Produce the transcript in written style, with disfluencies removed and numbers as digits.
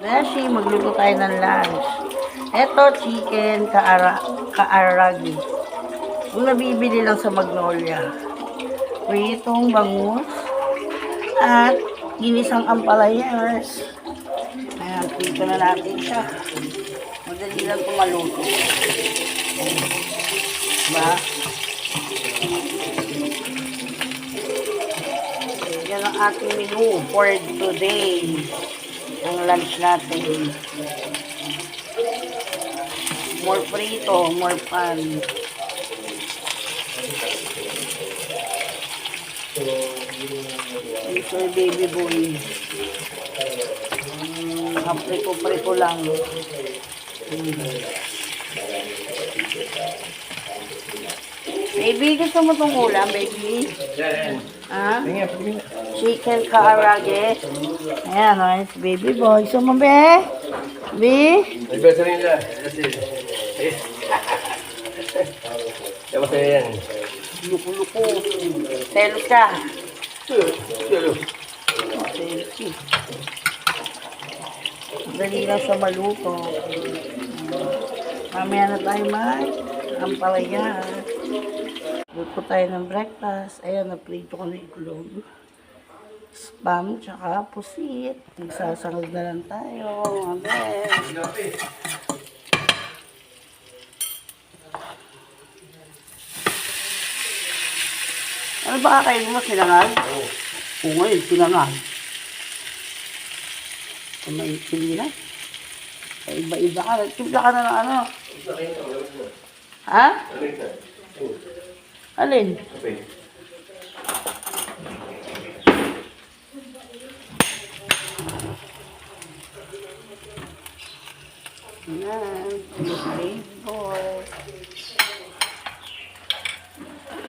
Beshi, magluto tayo ng lunch. Ito, chicken kaaragi. Yung nabibili lang sa Magnolia. Pritong bangus. At ginisang ampalayas. Ayan, prito na natin siya. Madali lang ito maluto. Diba? Yan ang ating menu for today. Ang lunch natin. More prito, more pan. Ito yung baby boy. Prito lang. Baby, gusto mo itong ulam, baby? Ha? Chicken kaarage. Ayan, nice baby boy. Gusto mo, be? Be? Nagbeso rin nila. Diba sa'yo yan? Luko-luko. Selos ka. Silo. Selfie. Dali lang siya maluto. Mamaya na tayo ang palaya. Luto tayo ng breakfast. Ayan, na-prito ko na itlog. Spam, tsaka pusit. Nagsasangag na lang tayo. Amen. Ano ba kakainin mo? Sinangag? Oo ngayon, sinangag. Kung may pilihan. Iba-iba ka. Timpla ka na ng ano? Ha? Alin? Ayan. Baby boy.